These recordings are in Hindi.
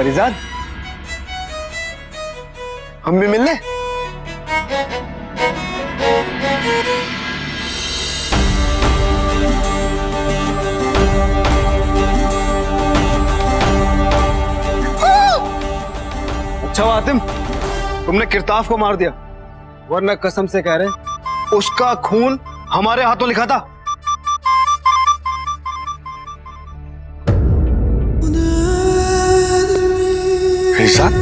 परिजाद, हम भी मिलने। अच्छा हातिम, तुमने किरताफ को मार दिया, वरना कसम से कह रहे उसका खून हमारे हाथों लिखा था। परिजाद,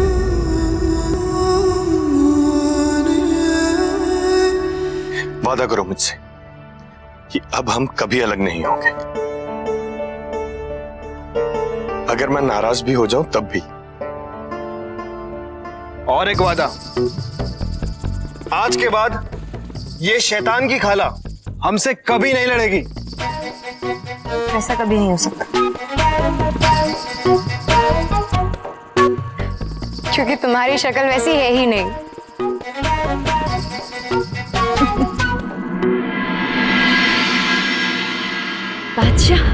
वादा करो मुझसे कि अब हम कभी अलग नहीं होंगे। अगर मैं नाराज भी हो जाऊं तब भी। और एक वादा, आज के बाद ये शैतान की खाला हमसे कभी नहीं लड़ेगी। ऐसा कभी नहीं हो सकता, क्योंकि तुम्हारी शक्ल वैसी है ही नहीं। बादशाह,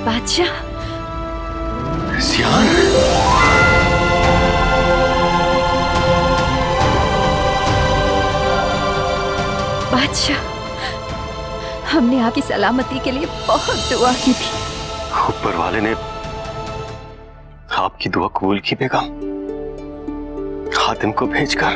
बादशाह, सियान, बादशाह, हमने आपकी सलामती के लिए बहुत दुआ की थी। ऊपर वाले ने आपकी दुआ कबूल की बेगम। हातिम को भेजकर।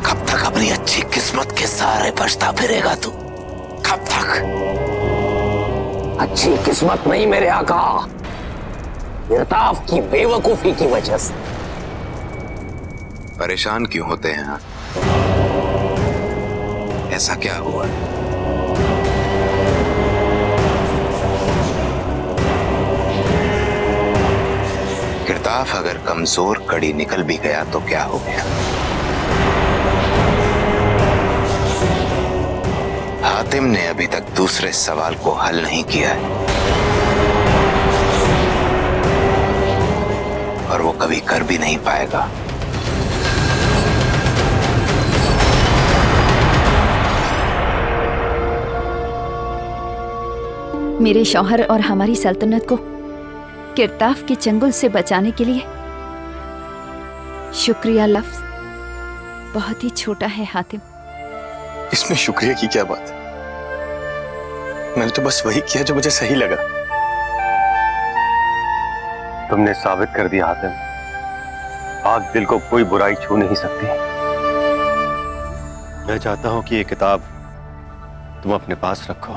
कब तक अपनी अच्छी किस्मत के सहारे बचता फिरेगा तू? कब तक? अच्छी किस्मत नहीं मेरे आका, किरताफ की बेवकूफी की वजह से। परेशान क्यों होते हैं आप? ऐसा क्या हुआ? किरताफ अगर कमजोर कड़ी निकल भी गया तो क्या हो गया? हातिम ने अभी तक दूसरे सवाल को हल नहीं किया है और वो कभी कर भी नहीं पाएगा। मेरे शौहर और हमारी सल्तनत को किरताफ के चंगुल से बचाने के लिए शुक्रिया लफ्ज बहुत ही छोटा है हातिम। इसमें शुक्रिया की क्या बात है? मैंने तो बस वही किया जो मुझे सही लगा। तुमने साबित कर दिया हातिम, पाक दिल को कोई बुराई छू नहीं सकती। मैं चाहता हूं कि ये किताब तुम अपने पास रखो।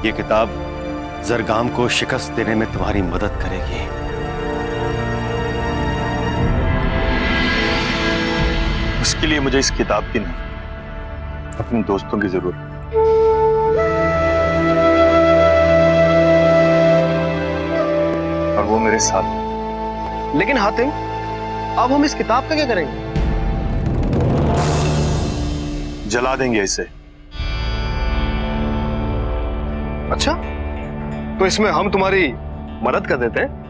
ये किताब जरगाम को शिकस्त देने में तुम्हारी मदद करेगी। उसके लिए मुझे इस किताब की नहीं, अपने दोस्तों की जरूरत। और वो मेरे साथ। लेकिन हातिम, अब हम इस किताब का क्या करेंगे? जला देंगे इसे। अच्छा, तो इसमें हम तुम्हारी मदद कर देते हैं।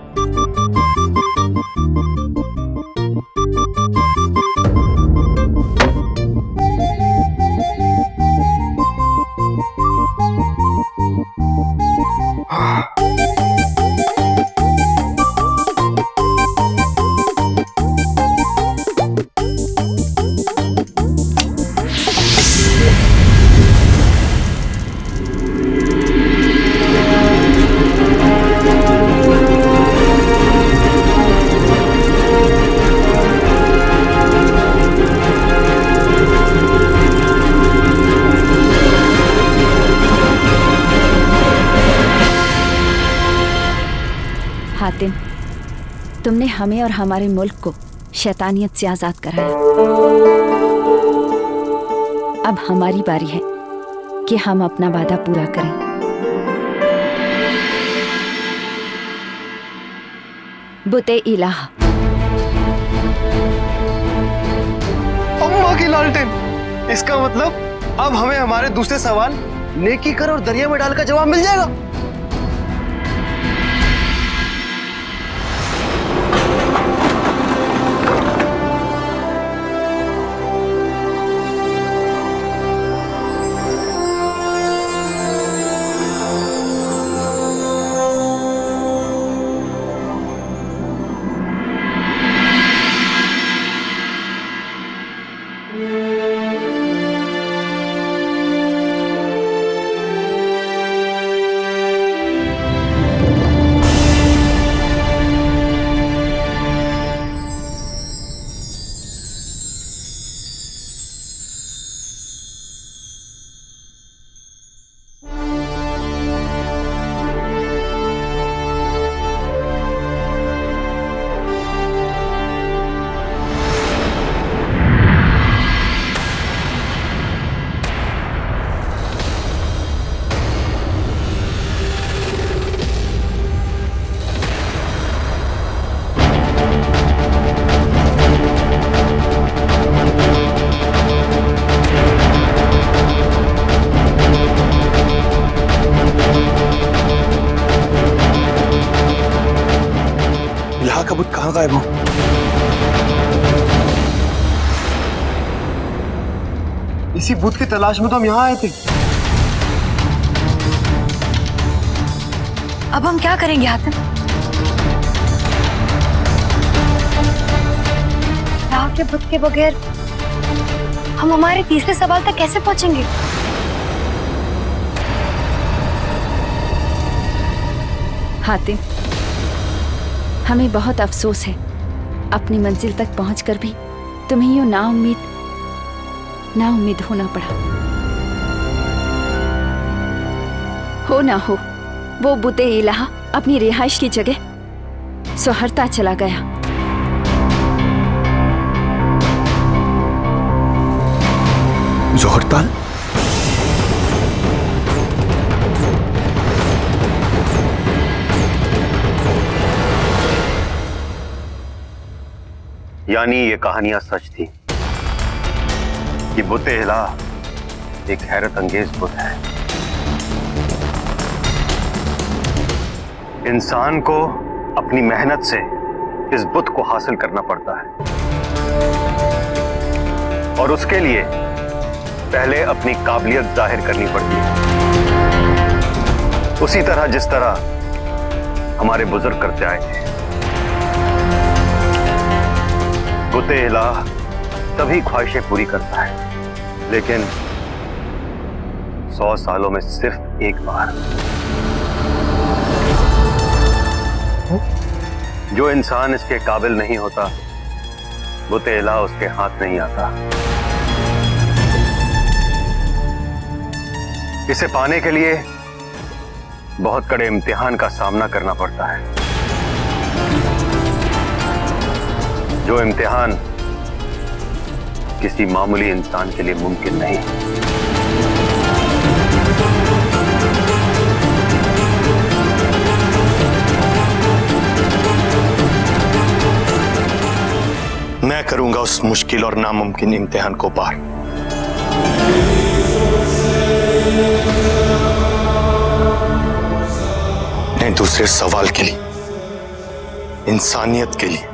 हातिम, तुमने हमें और हमारे मुल्क को शैतानियत से आजाद कराया। अब हमारी बारी है कि हम अपना वादा पूरा करें। बुते इलाह। अम्मा की लालटेन, इसका मतलब अब हमें हमारे दूसरे सवाल नेकी कर और दरिया में डाल का जवाब मिल जाएगा। गायब हो? इसी भूत की तलाश में तो हम यहाँ आए थे। अब हम क्या करेंगे हातिम? राह के भूत के बगैर हम हमारे तीसरे सवाल तक कैसे पहुंचेंगे? हातिम, हमें बहुत अफसोस है, अपनी मंजिल तक पहुंचकर भी तुम्हें यूं नाउम्मीद होना पड़ा। हो ना हो, वो बुते इलाहा अपनी रिहाइश की जगह सोहरता चला गया। जोहरताल? यानी ये कहानियां सच थी कि बुते इलाह एक हैरत अंगेज बुत है। इंसान को अपनी मेहनत से इस बुत को हासिल करना पड़ता है और उसके लिए पहले अपनी काबिलियत जाहिर करनी पड़ती है, उसी तरह जिस तरह हमारे बुजुर्ग करते आए थे। बुते इलाह तभी ख्वाहिशें पूरी करता है, लेकिन 100 सालों में सिर्फ एक बार। जो इंसान इसके काबिल नहीं होता, बुते इलाह उसके हाथ नहीं आता। इसे पाने के लिए बहुत कड़े इम्तिहान का सामना करना पड़ता है, जो इम्तिहान किसी मामूली इंसान के लिए मुमकिन नहीं। मैं करूंगा उस मुश्किल और नामुमकिन इम्तिहान को पार। नहीं, दूसरे सवाल के लिए, इंसानियत के लिए।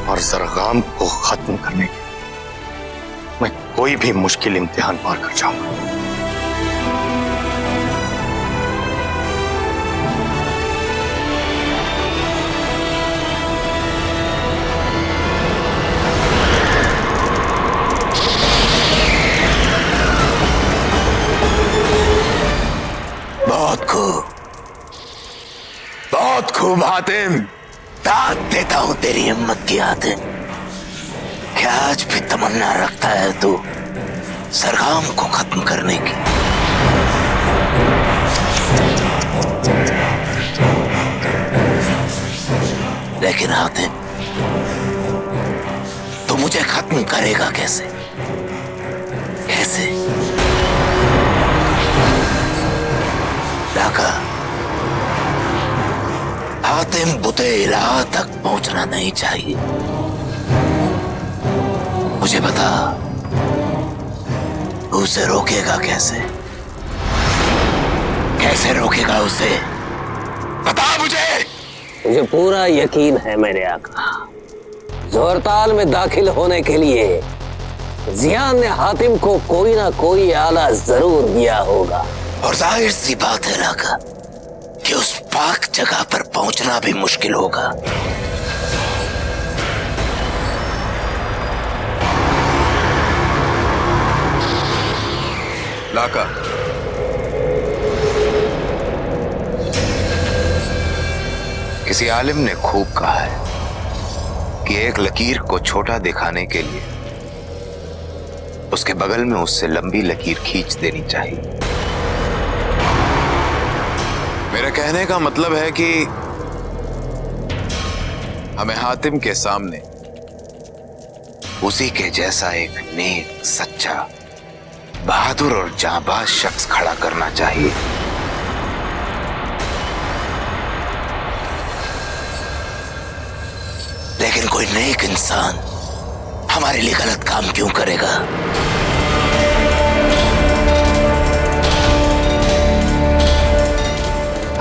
और ज़रगाम को खत्म करने के लिए मैं कोई भी मुश्किल इम्तिहान पार कर जाऊंगा। बहुत खूब हातिम, दाद देता हूं तेरी हिम्मत की हातिम। क्या आज भी तमन्ना रखता है तू ज़रगाम को खत्म करने की? लेकिन हातिम, तू मुझे खत्म करेगा कैसे? कैसे? लाका, हातिम बुते इलाह तक पहुंचना नहीं चाहिए। मुझे बता, उसे रोकेगा कैसे? कैसे रोकेगा उसे? बता मुझे। मुझे पूरा यकीन है मेरे आका, जोहरताल में दाखिल होने के लिए जियान ने हातिम को कोई ना कोई आला जरूर दिया होगा। और जाहिर सी बात है लाका कि उस पाक जगह पर पहुंचना भी मुश्किल होगा। लाका, किसी आलिम ने खूब कहा है कि एक लकीर को छोटा दिखाने के लिए उसके बगल में उससे लंबी लकीर खींच देनी चाहिए। मेरे कहने का मतलब है कि हमें हातिम के सामने उसी के जैसा एक नेक, सच्चा, बहादुर और जांबाज शख्स खड़ा करना चाहिए। लेकिन कोई नेक इंसान हमारे लिए गलत काम क्यों करेगा?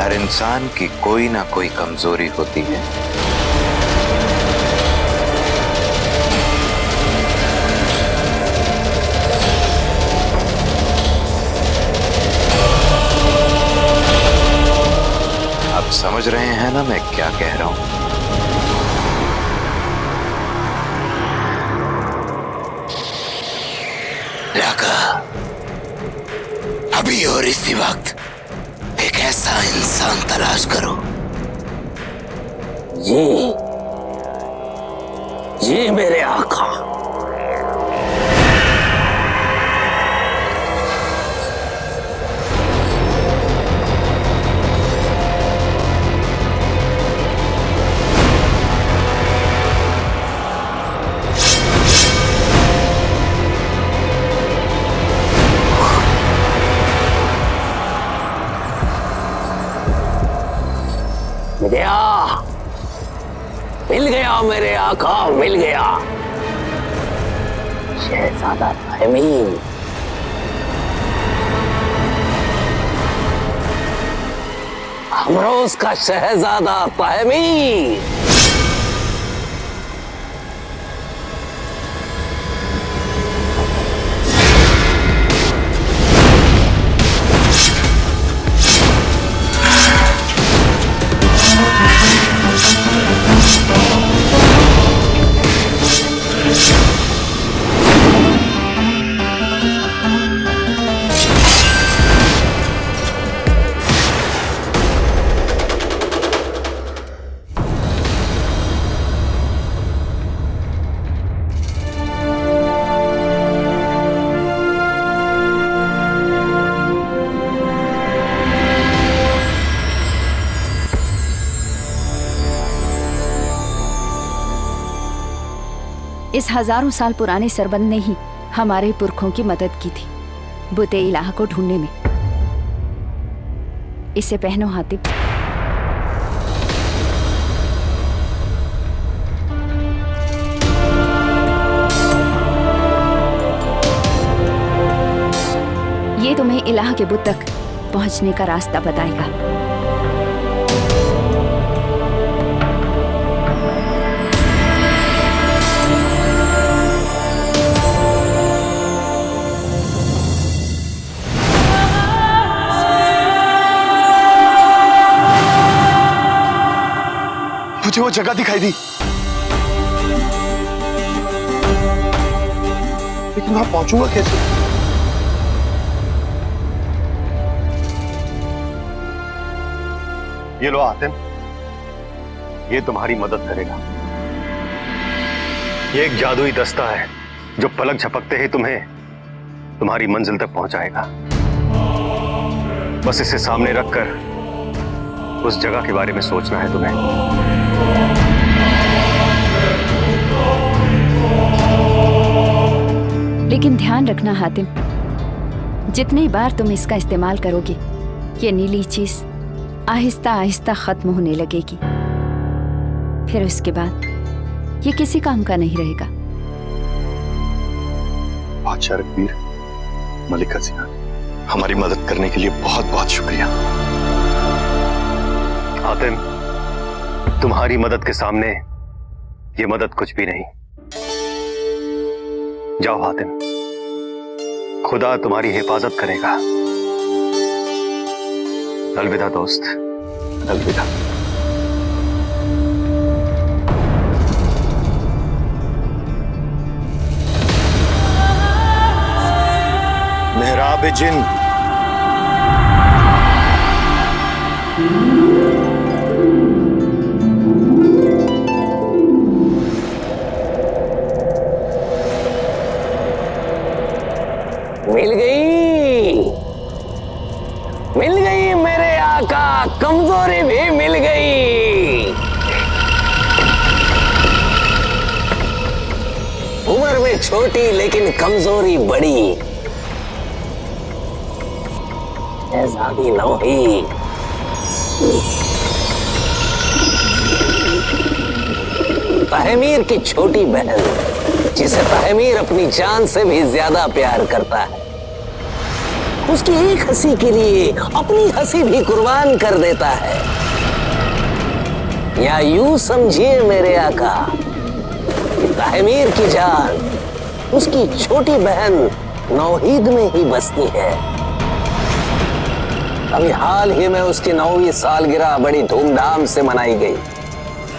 हर इंसान की कोई ना कोई कमजोरी होती है। आप समझ रहे हैं ना मैं क्या कह रहा हूं? लाका, अभी और इसी वक्त एक ऐसा इंसान तलाश करो। जी मेरे आका। मिल गया मेरे आका, मिल गया। शहजादा ताहमीर। हमरोज का शहजादा ताहमीर। इस हजारों साल पुराने सरबंद ने ही हमारे पुरखों की मदद की थी बुते इलाह को ढूंढने में। इसे पहनो हातिम। ये तुम्हें इलाह के बुत तक पहुंचने का रास्ता बताएगा। मुझे वो जगह दिखाई दी, लेकिन वहां पहुंचूंगा कैसे? ये लो आतिम, ये तुम्हारी मदद करेगा। ये एक जादुई दस्ता है जो पलक झपकते ही तुम्हें तुम्हारी मंजिल तक पहुंचाएगा। बस इसे सामने रखकर उस जगह के बारे में सोचना है तुम्हें। लेकिन ध्यान रखना हातिम, जितनी बार तुम इसका इस्तेमाल करोगे ये नीली चीज आहिस्ता आहिस्ता खत्म होने लगेगी। फिर उसके बाद ये किसी काम का नहीं रहेगा। बादशाह रघबीर, मलिका जिया, हमारी मदद करने के लिए बहुत बहुत शुक्रिया। आतिम, तुम्हारी मदद के सामने ये मदद कुछ भी नहीं। जाओ हातिम, खुदा तुम्हारी हिफाजत करेगा। अलविदा दोस्त, अलविदा। मेहराब जिन, मिल गई मेरे आका, कमजोरी भी मिल गई। उम्र में छोटी लेकिन कमजोरी बड़ी। शहजादी नौही, ताहमीर की छोटी बहन जिसे ताहमीर अपनी जान से भी ज्यादा प्यार करता है। उसकी एक हंसी के लिए अपनी हंसी भी कुर्बान कर देता है। या यूं समझिए मेरे आका कि ताहमीर की जान उसकी छोटी बहन नौहीद में ही बसती है। अभी हाल ही में उसकी 9वीं सालगिरह बड़ी धूमधाम से मनाई गई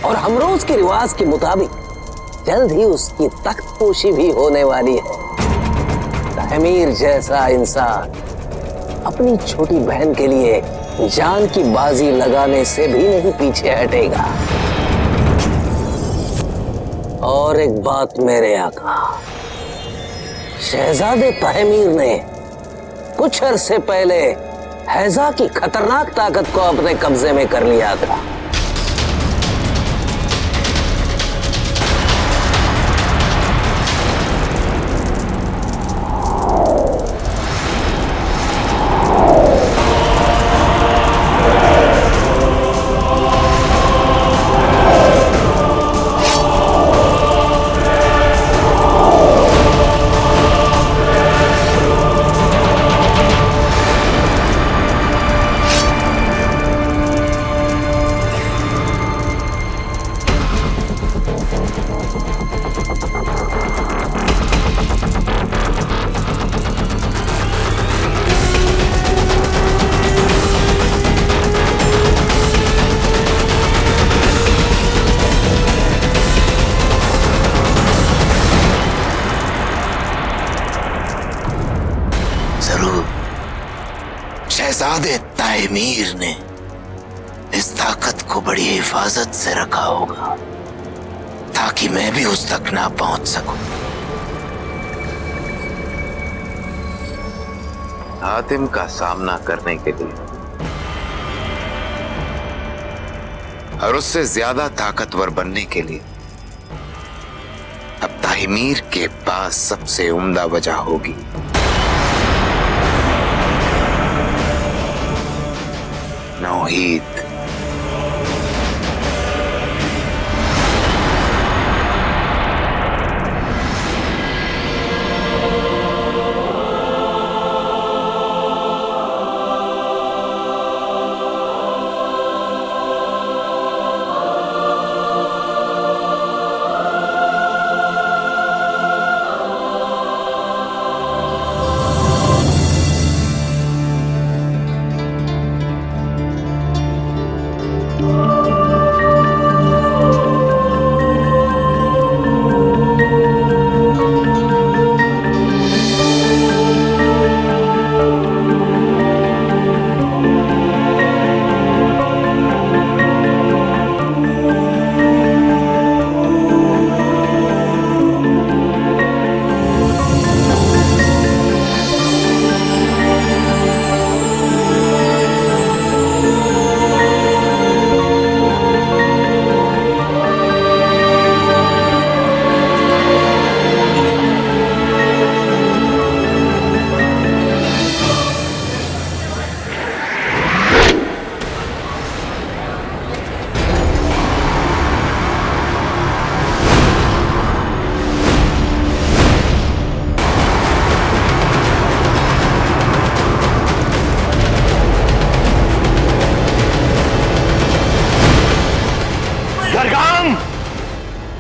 और हम रोज के रिवाज के मुताबिक जल्द ही उसकी तख्तपोशी भी होने वाली है। ताहमीर जैसा इंसान अपनी छोटी बहन के लिए जान की बाजी लगाने से भी नहीं पीछे हटेगा। और एक बात मेरे आका, शहजादे ताहमीर ने कुछ अरसे पहले हैजा की खतरनाक ताकत को अपने कब्जे में कर लिया था। शहजादे ताहमीर ने इस ताकत को बड़ी हिफाजत से रखा होगा ताकि मैं भी उस तक ना पहुंच सकूं। हातिम का सामना करने के लिए और उससे ज्यादा ताकतवर बनने के लिए अब ताहमीर के पास सबसे उम्दा वजह होगी। नौहीद।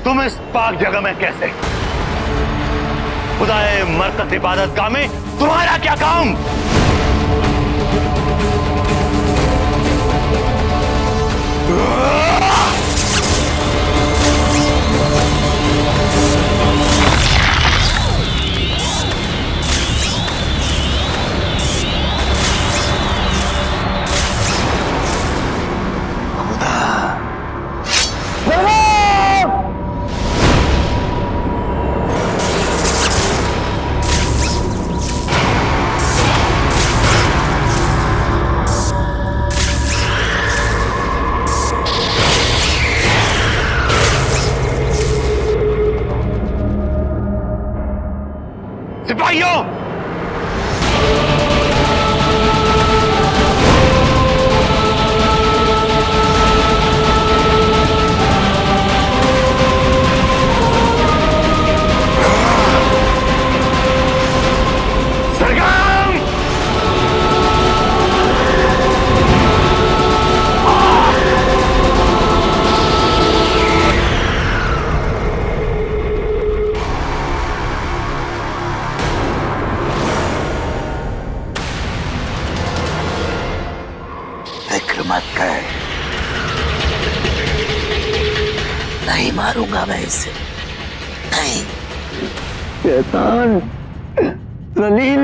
तुम इस पाक जगह में कैसे? खुदाए मरकज इबादत गाह में तुम्हारा क्या काम? सिपाहियों, सरगम मत कर। नहीं मारूंगा मैं इसे, नहीं। शैतान जलील,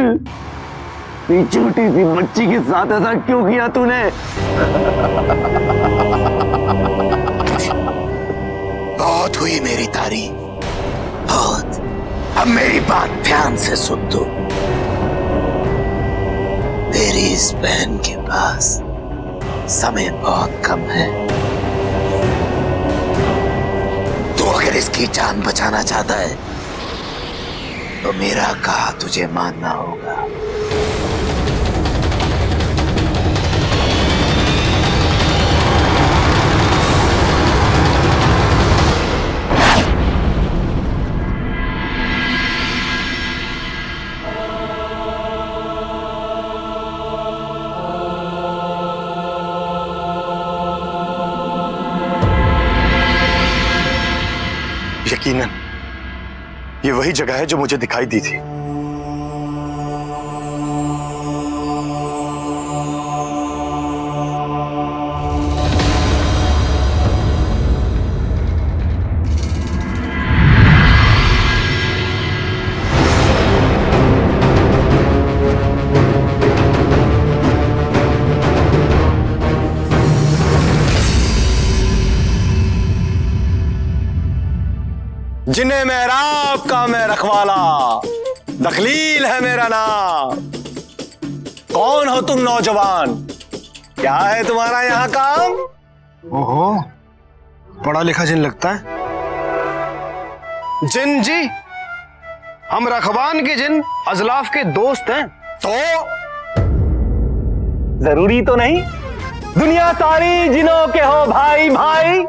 ये छोटी सी बच्ची के साथ ऐसा क्यों किया तूने? बहुत हुई मेरी तारीफ, बहुत। अब मेरी बात ध्यान से सुन दो। तेरी इस बहन के पास समय बहुत कम है। तो अगर इसकी जान बचाना चाहता है तो मेरा कहा तुझे मानना होगा। यकीनन ये वही जगह है जो मुझे दिखाई दी थी। जिन्हें मेहराब का मैं रखवाला, दखलील है मेरा नाम। कौन हो तुम नौजवान, क्या है तुम्हारा यहाँ काम? ओहो, पढ़ा लिखा जिन लगता है। जिन जी, हम रखवान के जिन अजलाफ के दोस्त हैं। तो जरूरी तो नहीं दुनिया सारी जिनों के हो भाई भाई।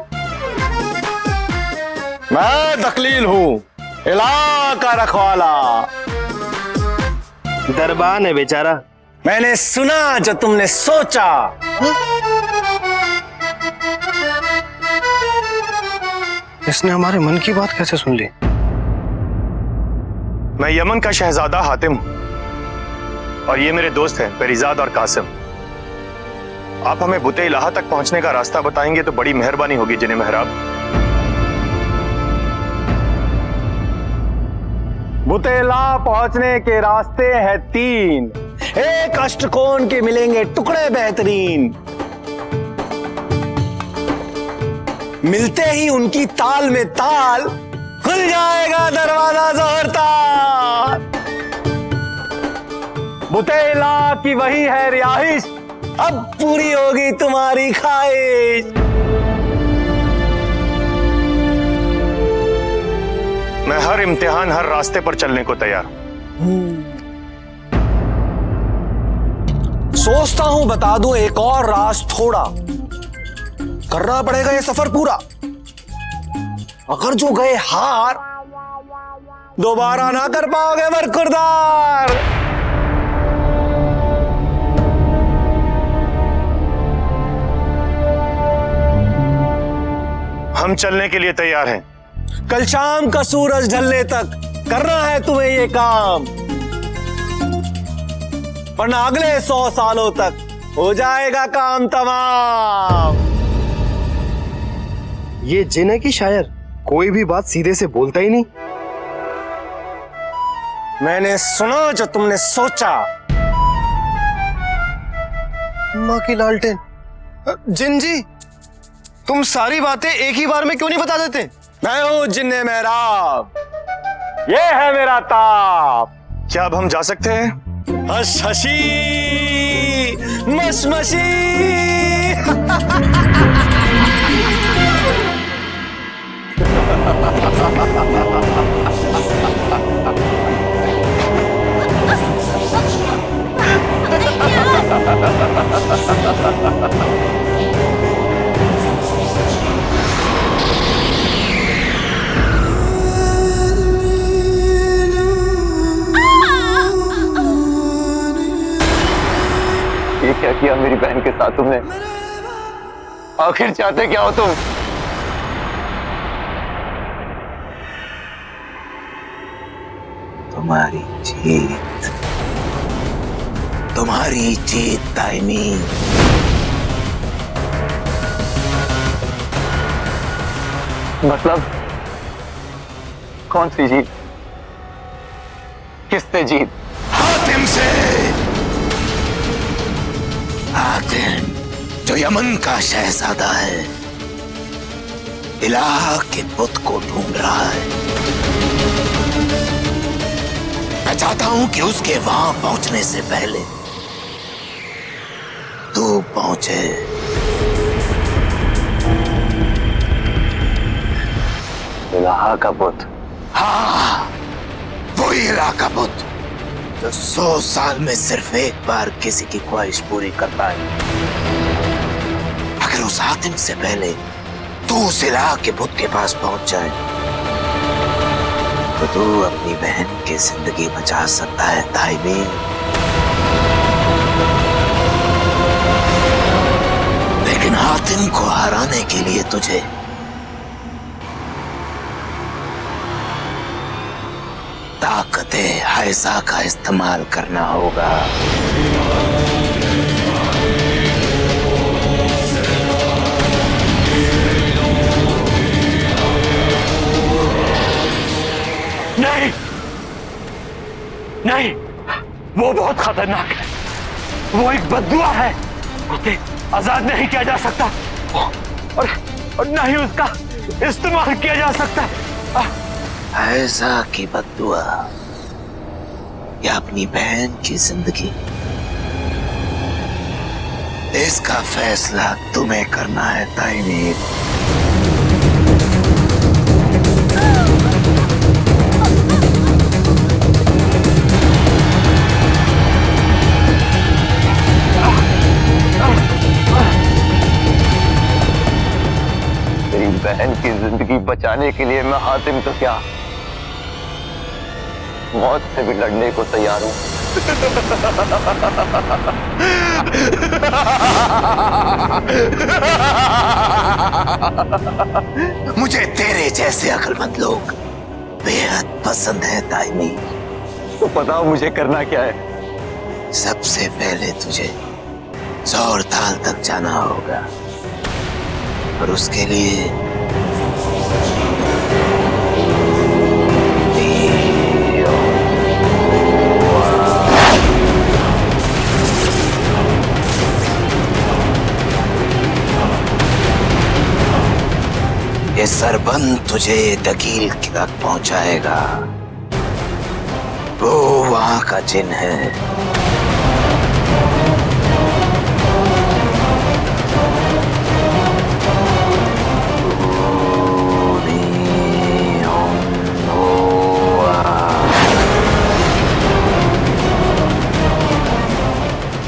मैं दखलील हूं, इलाका रखवाला। दरबान है बेचारा। मैंने सुना जो तुमने सोचा। इसने हमारे मन की बात कैसे सुन ली? मैं यमन का शहजादा हातिम और ये मेरे दोस्त हैं पेरीजाद और कासिम। आप हमें बुते इलाहा तक पहुंचने का रास्ता बताएंगे तो बड़ी मेहरबानी होगी जिन्हें मेहराब। बुतेला पहुंचने के रास्ते हैं 3। एक अष्टकोण के मिलेंगे टुकड़े बेहतरीन। मिलते ही उनकी ताल में ताल खुल जाएगा दरवाजा जोहरता। बुतेला की वही है रिहाइश, अब पूरी होगी तुम्हारी ख्वाहिश। मैं हर इम्तिहान हर रास्ते पर चलने को तैयार हूं। सोचता हूं बता दूं एक और राज थोड़ा। करना पड़ेगा ये सफर पूरा। अगर जो गए हार दोबारा ना कर पाओगे बरखुरदार। हम चलने के लिए तैयार हैं। कल शाम का सूरज ढलने तक करना है तुम्हें ये काम, वरना अगले 100 सालों तक हो जाएगा काम तमाम। ये जिन है कि शायर? कोई भी बात सीधे से बोलता ही नहीं। मैंने सुना जो तुमने सोचा। माँ की लालटेन। जिन जी, तुम सारी बातें एक ही बार में क्यों नहीं बता देते? मैं हूं जिन्ने मेहराब, ये है मेरा ताप। क्या अब हम जा सकते हैं? हश हशी मशमशी। ये क्या किया मेरी बहन के साथ तुमने? आखिर चाहते क्या हो तुम? तुम्हारी जीत दायमी। मतलब कौन सी जीत? किससे जीत? हातिम से। हातिम जो यमन का शहजादा है, इलाह के बुत को ढूंढ रहा है। मैं चाहता हूं कि उसके वहां पहुंचने से पहले तू पहुंचे। इलाहा का बुत? हाँ, वही इलाह का बुत जो 100 साल में सिर्फ एक बार किसी की ख्वाहिश पूरी करता है। अगर उस हातिम से पहले तू उस इलाह के बुत के पास पहुंच जाए तो तू अपनी बहन की जिंदगी बचा सकता है ताइमी। लेकिन हातिम को हराने के लिए तुझे ताकते हाइजा का इस्तेमाल करना होगा। नहीं नहीं, वो बहुत खतरनाक है। वो एक बद्दुआ है, उसे आजाद नहीं किया जा सकता और न ही उसका इस्तेमाल किया जा सकता। ऐसा की बद्दुआ या अपनी बहन की जिंदगी, इसका फैसला तुम्हें करना है ताइमीर। तेरी बहन की जिंदगी बचाने के लिए मैं हातिम तो क्या, मौत से भी लड़ने को तैयार हूं। मुझे तेरे जैसे अक्लमंद लोग बेहद पसंद है ताइमी। तो बताओ मुझे करना क्या है? सबसे पहले तुझे जोरताल तक जाना होगा और उसके लिए ये सरबंद तुझे दकील तक पहुंचाएगा। वो वहां का जिन है।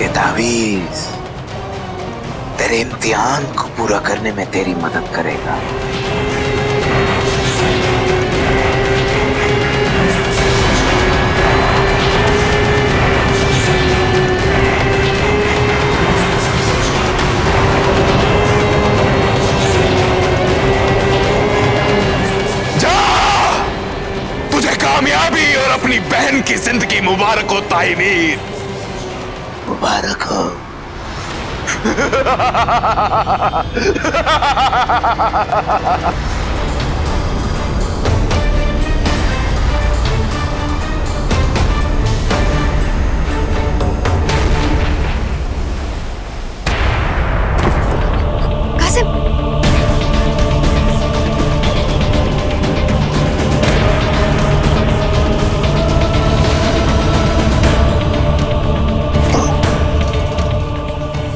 ये तावीज़ तेरे इम्तिहान को पूरा करने में तेरी मदद करेगा। जा, तुझे कामयाबी और अपनी बहन की जिंदगी मुबारक हो ताइमीर। मुबारक हो। कासिम,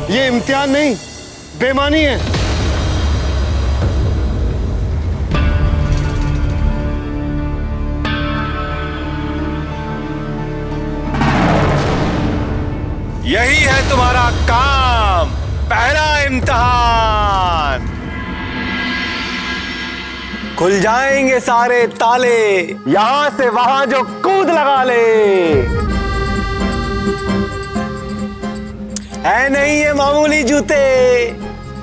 ये इम्तिहान नहीं, बेईमानी है। यही है तुम्हारा काम, पहला इम्तिहान। खुल जाएंगे सारे ताले, यहां से वहां जो कूद लगा ले। है नहीं ये मामूली जूते,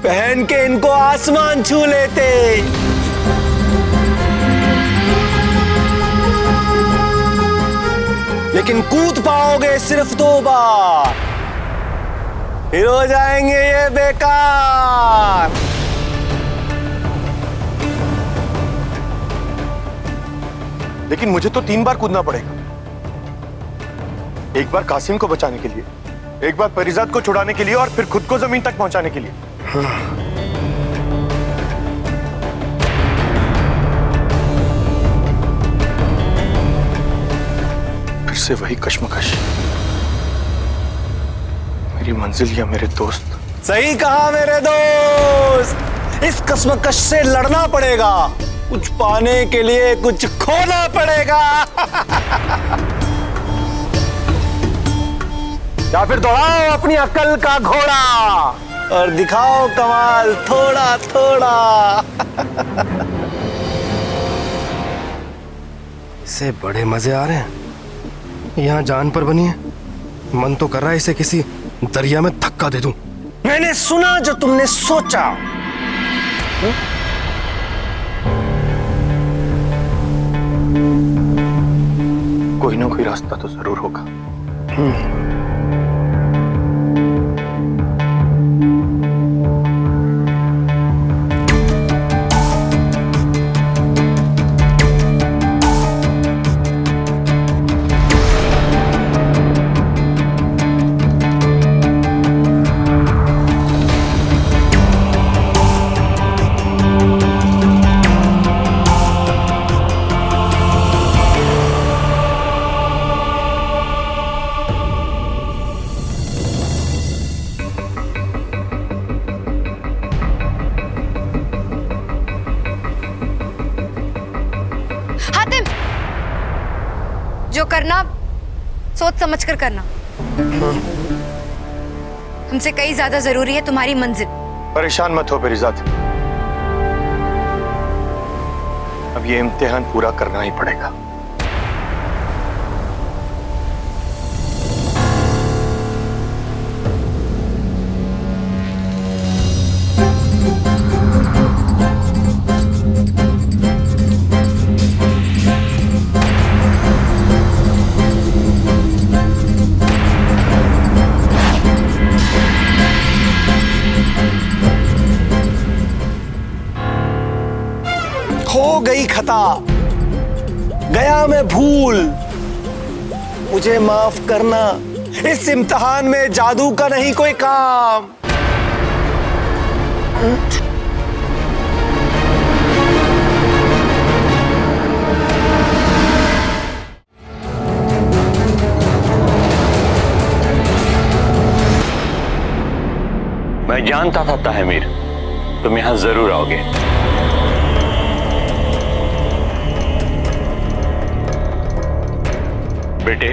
पहन के इनको आसमान छू लेते। लेकिन कूद पाओगे सिर्फ 2 बार, फिर हो जाएंगे ये बेकार। लेकिन मुझे तो 3 बार कूदना पड़ेगा। एक बार कासिम को बचाने के लिए, एक बार परिजात को छुड़ाने के लिए और फिर खुद को जमीन तक पहुंचाने के लिए। फिर से वही कश्मकश, मेरी मंजिल या मेरे दोस्त। सही कहा मेरे दोस्त, इस कश्मकश से लड़ना पड़ेगा, कुछ पाने के लिए कुछ खोना पड़ेगा। या फिर दौड़ाओ अपनी अक्ल का घोड़ा और दिखाओ कमाल थोड़ा थोड़ा। इसे बड़े मजे आ रहे हैं, यहाँ जान पर बनी है। मन तो कर रहा है इसे किसी दरिया में धक्का दे दूं। मैंने सुना जो तुमने सोचा। कोई ना कोई रास्ता तो जरूर होगा। हातिम, जो करना सोच समझ कर करना। हमसे कई ज्यादा जरूरी है तुम्हारी मंजिल। परेशान मत हो परिजात, अब ये इम्तिहान पूरा करना ही पड़ेगा। हो गई खता, गया मैं भूल, मुझे माफ करना। इस इम्तिहान में जादू का नहीं कोई काम। मैं जानता था ताहमीर, तुम यहां जरूर आओगे। बेटे,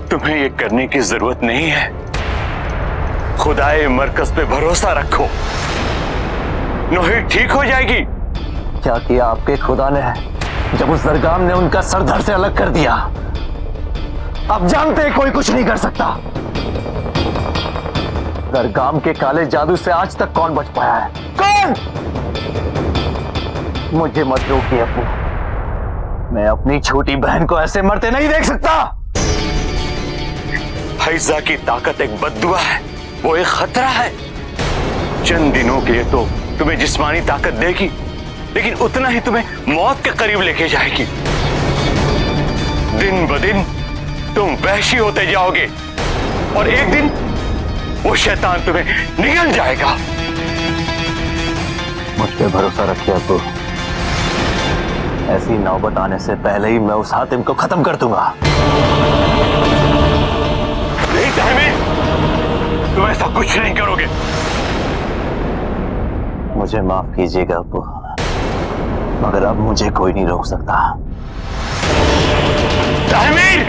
तुम्हें ये करने की जरूरत नहीं है। खुदाए मरकज पे भरोसा रखो, नोहिद ठीक हो जाएगी। क्या किया आपके खुदा ने जब उस दरगाम ने उनका सर धड़ से अलग कर दिया? अब जानते हैं कोई कुछ नहीं कर सकता। दरगाम के काले जादू से आज तक कौन बच पाया है? कौन? मुझे मत रोकिए अप्पू, मैं अपनी छोटी बहन को ऐसे मरते नहीं देख सकता। फैजा की ताकत एक बद्दुआ है, वो एक खतरा है। चंद दिनों के लिए तो तुम्हें जिस्मानी ताकत देगी, लेकिन उतना ही तुम्हें मौत के करीब लेके जाएगी। दिन ब दिन तुम वहशी होते जाओगे और एक दिन वो शैतान तुम्हें निगल जाएगा। मुझ पे भरोसा रखिए अप्पू, ऐसी नौबत आने से पहले ही मैं उस हातिम को खत्म कर दूंगा। नहीं ताहमीर, तुम ऐसा कुछ नहीं करोगे। मुझे माफ कीजिएगा अप्पू, मगर अब मुझे कोई नहीं रोक सकता। ताहमीर,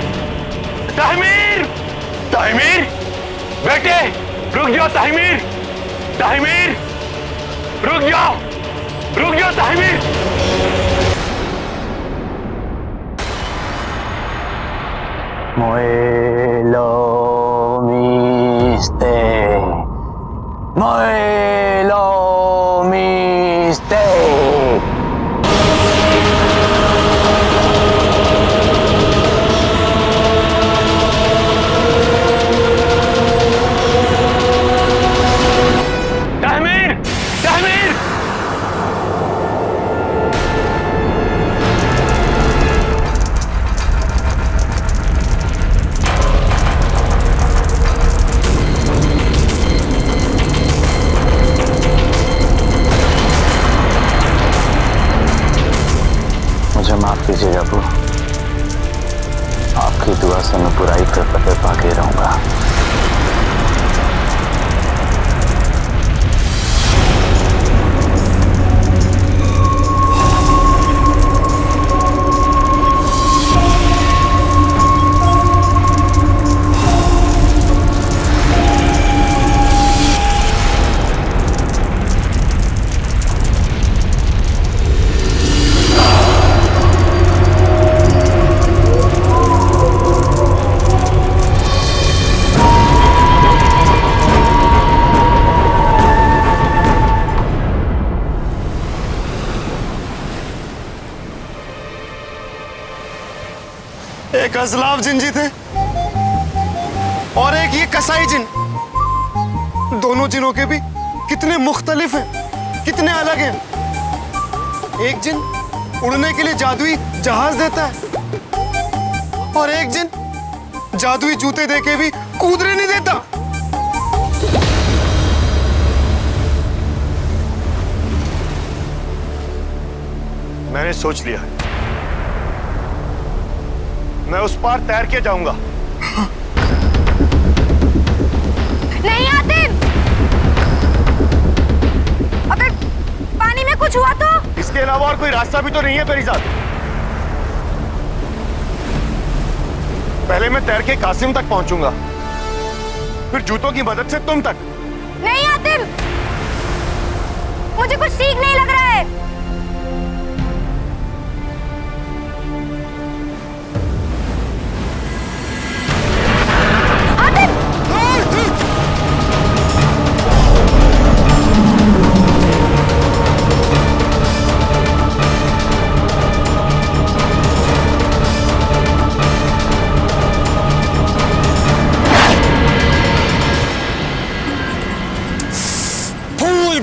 ताहमीर, ताहमीर, बेटे रुक जाओ। ताहमीर, ताहमीर, रुक जाओ, रुक जाओ ताहमीर। Muelo miste, muelo miste. ताहमीर, ताहमीर, आपकी दुआ से मैं बुराई पे फतेह पाके रहूंगा। एक अजलाव जिन जी थे और एक ये कसाई जिन। दोनों जिनों के भी कितने मुख्तलिफ हैं, कितने अलग हैं। एक जिन उड़ने के लिए जादुई जहाज देता है और एक जिन जादुई जूते देके भी कूदने नहीं देता। मैंने सोच लिया, मैं उस पार तैर के जाऊंगा। नहीं आतिम, अगर पानी में कुछ हुआ तो? इसके अलावा और कोई रास्ता भी तो नहीं है पेरीजाद। पहले मैं तैर के कासिम तक पहुंचूंगा, फिर जूतों की मदद से तुम तक। नहीं आतिम, मुझे कुछ ठीक नहीं लग रहा है।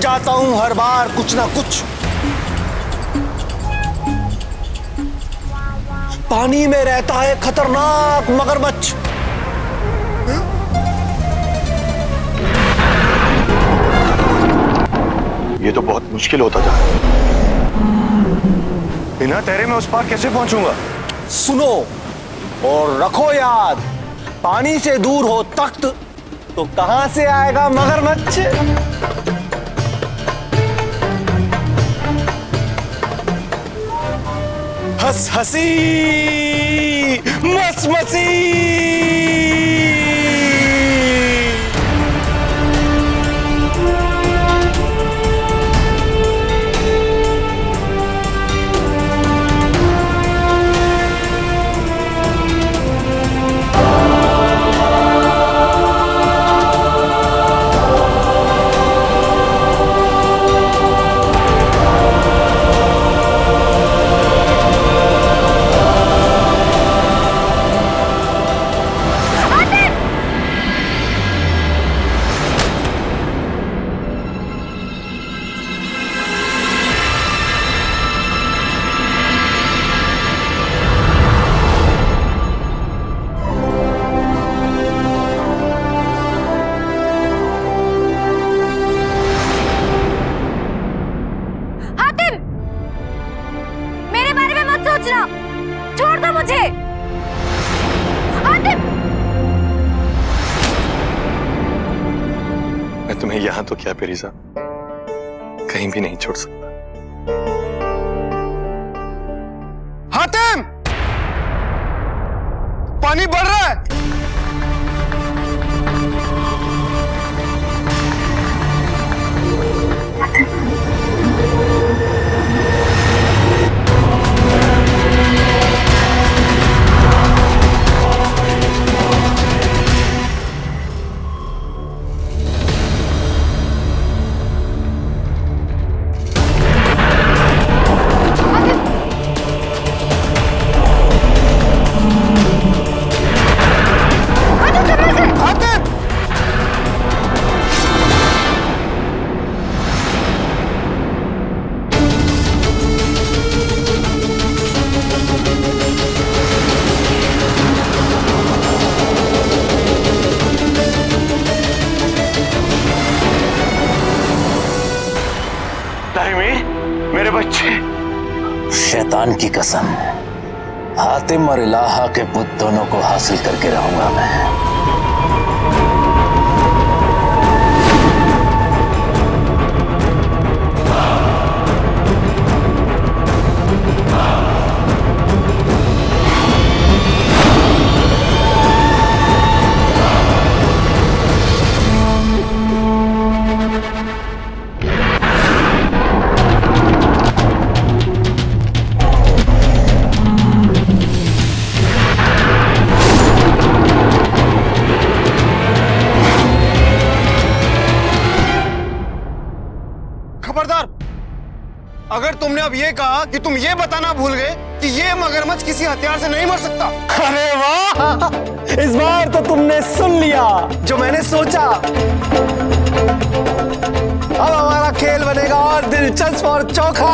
जाता हूं हर बार कुछ ना कुछ। पानी में रहता है खतरनाक मगरमच्छ। ये तो बहुत मुश्किल होता जा रहा है। बिना तैरे मैं उस पार कैसे पहुंचूंगा? सुनो और रखो याद, पानी से दूर हो तख्त तो कहां से आएगा मगरमच्छ? हंस हसी मस मसी। छोड़ दो मुझे। आतिम! मैं तुम्हें यहां तो क्या पेरीजा, कहीं भी नहीं छोड़ सकता। हातिम! पानी बढ़ रहा है। मेरे बच्चे, शैतान की कसम, हातिम और इलाहा के पुत्र दोनों को हासिल करके रहूंगा मैं। खबरदार, अगर तुमने अब ये कहा कि तुम ये बताना भूल गए कि ये मगरमच्छ किसी हथियार से नहीं मर सकता। अरे वाह, इस बार तो तुमने सुन लिया जो मैंने सोचा। अब हमारा खेल बनेगा और दिलचस्प और चोखा।